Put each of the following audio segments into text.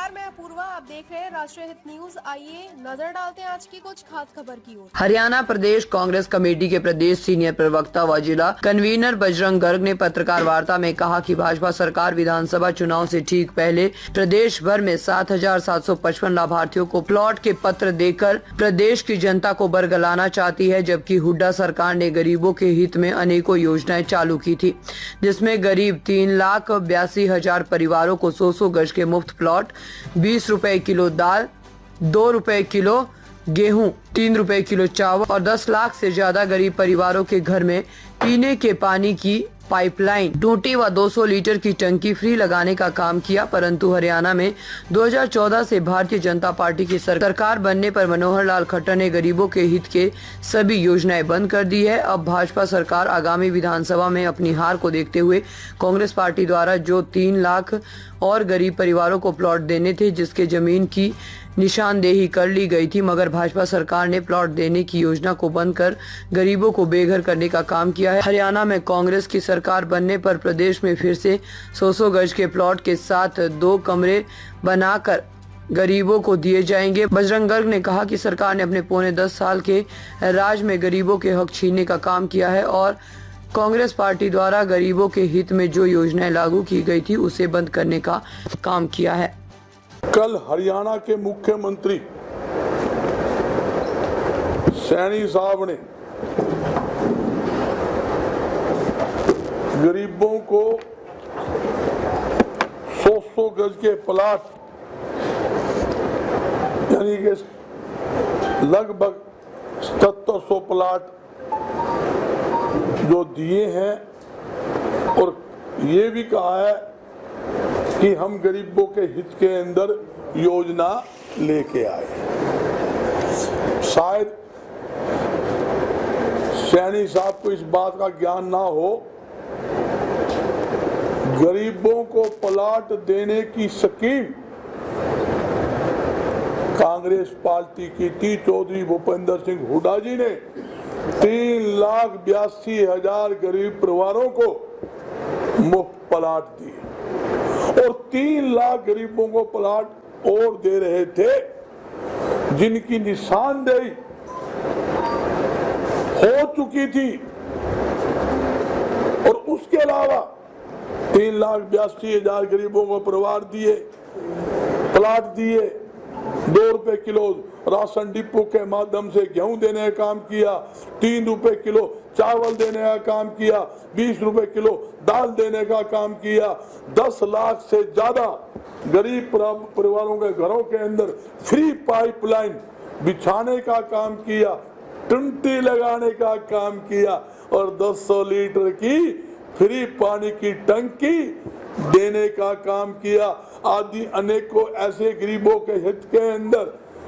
नमस्कार, मैं अपूर्वा। आप देख रहे हैं राष्ट्रीय हित न्यूज। आइए नजर डालते हैं आज की कुछ खास खबर की ओर। हरियाणा प्रदेश कांग्रेस कमेटी के प्रदेश सीनियर प्रवक्ता व जिला कन्वीनर बजरंग गर्ग ने पत्रकार वार्ता में कहा कि भाजपा सरकार विधानसभा चुनाव से ठीक पहले प्रदेश भर में 7,755 लाभार्थियों को प्लॉट के पत्र देकर प्रदेश की जनता को बरगलाना चाहती है, जबकि हुड्डा सरकार ने गरीबों के हित में अनेकों योजनाएं चालू की थी, जिसमें गरीब 3,82,000 परिवारों को 100 गज के मुफ्त प्लॉट, 20 रुपए किलो दाल, 2 रुपए किलो गेहूं, 3 रुपए किलो चावल और 10 लाख से ज्यादा गरीब परिवारों के घर में पीने के पानी की पाइपलाइन, टूटी व 200 लीटर की टंकी फ्री लगाने का काम किया। परंतु हरियाणा में 2014 से भारतीय जनता पार्टी की सरकार बनने पर मनोहर लाल खट्टर ने गरीबों के हित के सभी योजनाएं बंद कर दी है। अब भाजपा सरकार आगामी विधानसभा में अपनी हार को देखते हुए कांग्रेस पार्टी द्वारा जो 3 लाख और गरीब परिवारों को प्लॉट देने थे, जिसके जमीन की निशानदेही कर ली गई थी, मगर भाजपा सरकार ने प्लॉट देने की योजना को बंद कर गरीबों को बेघर करने का काम किया है। हरियाणा में कांग्रेस की सरकार बनने पर प्रदेश में फिर से 100 गज के प्लॉट के साथ 2 कमरे बनाकर गरीबों को दिए जाएंगे। बजरंग गर्ग ने कहा कि सरकार ने अपने पौने 10 साल के राज में गरीबों के हक छीनने का काम किया है और कांग्रेस पार्टी द्वारा गरीबों के हित में जो योजनाएं लागू की गई थी उसे बंद करने का काम किया है। कल हरियाणा के मुख्यमंत्री सैनी साहब ने गरीबों को 100 गज के प्लाट यानी कि लगभग 700 प्लाट जो दिए हैं और ये भी कहा है कि हम गरीबों के हित के अंदर योजना लेके आए। शायद सैनी साहब को इस बात का ज्ञान ना हो, गरीबों को प्लाट देने की स्कीम कांग्रेस पार्टी की थी। चौधरी भूपेंद्र सिंह हुड्डा जी ने 3,82,000 गरीब परिवारों को मुफ्त प्लाट दिए और 3 लाख गरीबों को प्लाट और दे रहे थे, जिनकी निशानदेही हो चुकी थी। और उसके अलावा 3,82,000 गरीबों को परिवार दिए, प्लाट दिए, 2 रुपए किलो राशन डिपो के माध्यम से गेहूं देने का काम किया, 3 रुपए किलो चावल देने का काम किया, 20 रुपए किलो दाल देने का काम किया, 10 लाख से ज्यादा गरीब परिवारों के घरों के अंदर फ्री पाइपलाइन बिछाने का काम किया, टंकी लगाने का काम किया और 200 लीटर की फ्री पानी की टंकी देने का काम किया। आदि अनेकों ऐसे गरीबों के हित के अंदर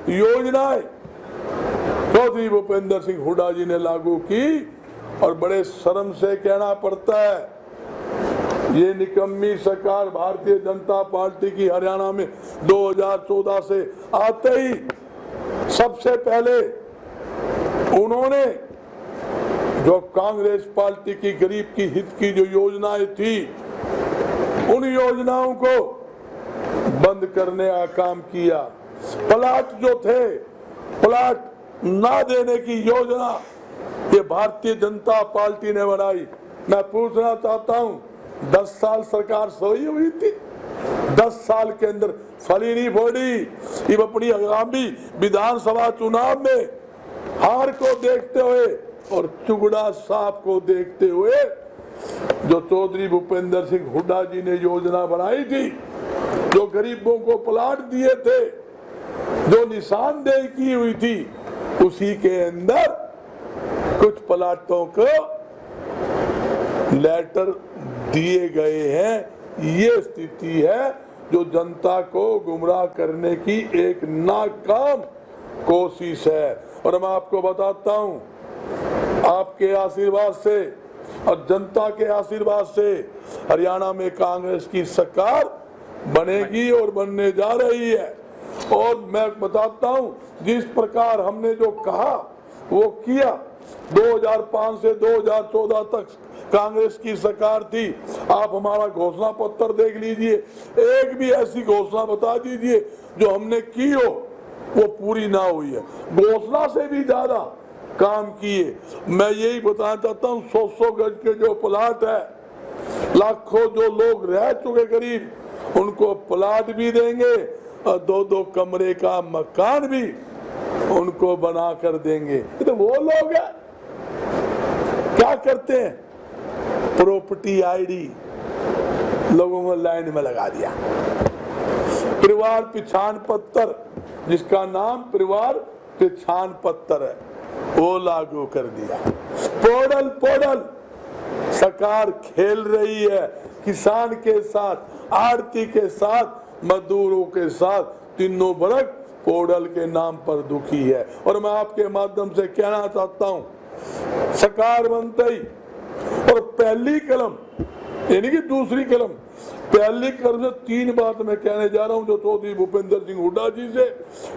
योजनाएं चौधरी भूपेंद्र सिंह हुड्डा जी ने लागू की। और बड़े शर्म से कहना पड़ता है, ये निकम्मी सरकार भारतीय जनता पार्टी की हरियाणा में 2014 से आते ही सबसे पहले उन्होंने जो कांग्रेस पार्टी की गरीब की हित की जो योजनाएं थी, उन योजनाओं को बंद करने का काम किया। प्लाट जो थे, प्लाट ना देने की योजना ये भारतीय जनता पार्टी ने बनाई। मैं पूछना चाहता हूं, 10 साल सरकार सोई हुई थी, 10 साल के अंदर फली नहीं फोड़ी। अब अपनी आगामी विधानसभा चुनाव में हार को देखते हुए और चुगड़ा साहब को देखते हुए जो चौधरी भूपेंद्र सिंह हुड्डा जी ने योजना बनाई थी, जो गरीबों को प्लाट दिए थे, जो निशानदेही की हुई थी, उसी के अंदर कुछ प्लाटों को लेटर दिए गए हैं। ये स्थिति है जो जनता को गुमराह करने की एक नाकाम कोशिश है। और मैं आपको बताता हूं, आपके आशीर्वाद से और जनता के आशीर्वाद से हरियाणा में कांग्रेस की सरकार बनेगी और बनने जा रही है। और मैं बताता हूं, जिस प्रकार हमने जो कहा वो किया। 2005 से 2014 तक कांग्रेस की सरकार थी, आप हमारा घोषणा पत्र देख लीजिए, एक भी ऐसी घोषणा बता दीजिए जो हमने की हो वो पूरी ना हुई है। घोषणा से भी ज्यादा काम किए। मैं यही बताना चाहता हूँ, 100 गज के जो प्लाट है, लाखों जो लोग रह चुके गरीब, उनको प्लाट भी देंगे और 2-2 कमरे का मकान भी उनको बना कर देंगे। तो वो लोग हैं क्या करते हैं, प्रॉपर्टी आईडी लोगों को लाइन में लगा दिया, परिवार पहचान पत्र, जिसका नाम परिवार पहचान पत्र है, वो लागू कर दिया। पोर्टल सरकार खेल रही है किसान के साथ, आड़ती के साथ, मजदूरों के साथ, तीनों वर्ग पोर्टल के नाम पर दुखी है। और मैं आपके माध्यम से कहना चाहता हूं, सरकार बनते ही और पहली कलम यानी कि दूसरी कलम, पहली कलम से 3 बात मैं कहने जा रहा हूं जो चौधरी भूपेंद्र सिंह हुड्डा जी से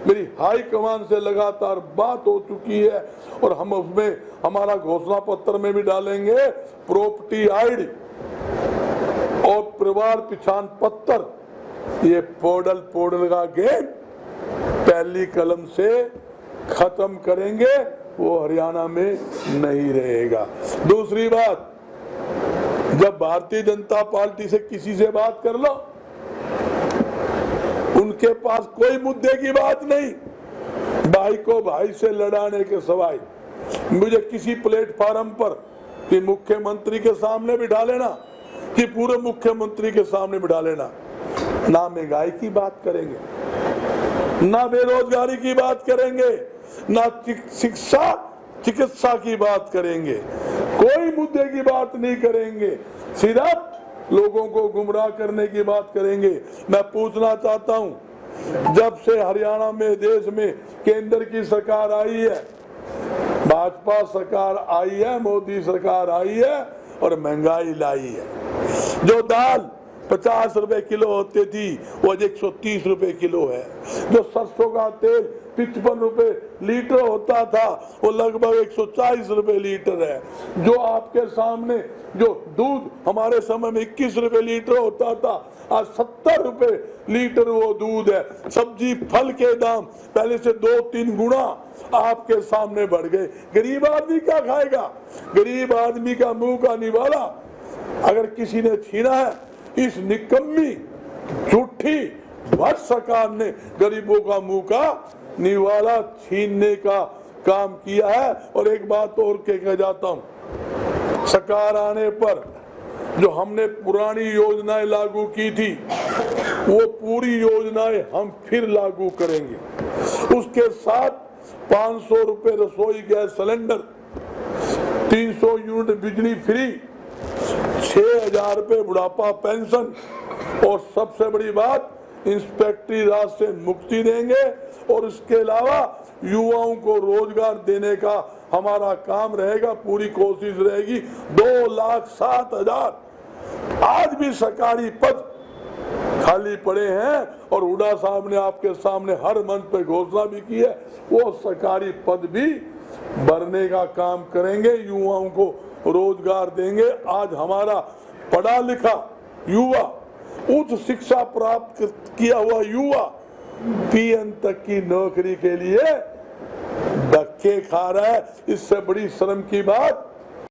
मेरी हाई कमान से लगातार बात हो चुकी है और हम उसमें हमारा घोषणा पत्र में भी डालेंगे। प्रॉपर्टी आईडी और परिवार पहचान पत्र, ये पोर्टल का गेम पहली कलम से खत्म करेंगे, वो हरियाणा में नहीं रहेगा। दूसरी बात, जब भारतीय जनता पार्टी से किसी से बात कर लो, उनके पास कोई मुद्दे की बात नहीं, भाई को भाई से लड़ाने के सवाई। मुझे किसी प्लेटफार्म पर कि मुख्यमंत्री के सामने बिठा लेना, कि पूरे मुख्यमंत्री के सामने बिठा लेना, ना महंगाई की बात करेंगे, ना बेरोजगारी की बात करेंगे, ना शिक्षा चिकित्सा की बात करेंगे, कोई मुद्दे की बात नहीं करेंगे, सीधा लोगों को गुमराह करने की बात करेंगे। मैं पूछना चाहता हूं, जब से हरियाणा में देश में केंद्र की सरकार आई है, भाजपा सरकार आई है, मोदी सरकार आई है और महंगाई लाई है। जो दाल 50 रुपए किलो होती थी वो 130 रुपए किलो है। जो सरसों का तेल 55 रुपए लीटर होता था वो लगभग 140 रुपए लीटर है। जो आपके सामने जो दूध हमारे समय में 21 रुपए लीटर होता था, आज 70 रुपए लीटर वो दूध है। सब्जी फल के दाम पहले से 2-3 गुना आपके सामने बढ़ गए। गरीब आदमी क्या खाएगा? गरीब आदमी का मुंह का निवाला अगर किसी ने छीना है, इस निकम्मी झूठी भ्रष्ट सरकार ने गरीबों का मुंह का निवाला छीनने का काम किया है। और एक बात और कह जाता हूं, सरकार आने पर जो हमने पुरानी योजनाएं लागू की थी वो पूरी योजनाएं हम फिर लागू करेंगे। उसके साथ 500 रुपए रसोई गैस सिलेंडर, 300 यूनिट बिजली फ्री, 6,000 रुपए बुढ़ापा पेंशन और सबसे बड़ी बात इंस्पेक्टरी राज से मुक्ति देंगे। और इसके अलावा युवाओं को रोजगार देने का हमारा काम रहेगा, पूरी कोशिश रहेगी। 2,07,000 आज भी सरकारी पद खाली पड़े हैं और हुड्डा साहब ने आपके सामने हर मंच पे घोषणा भी की है, वो सरकारी पद भी भरने का काम करेंगे, युवाओं को रोजगार देंगे। आज हमारा पढ़ा लिखा युवा, उच्च शिक्षा प्राप्त किया हुआ युवा पीएन तक की नौकरी के लिए धक्के खा रहा है। इससे बड़ी शर्म की बात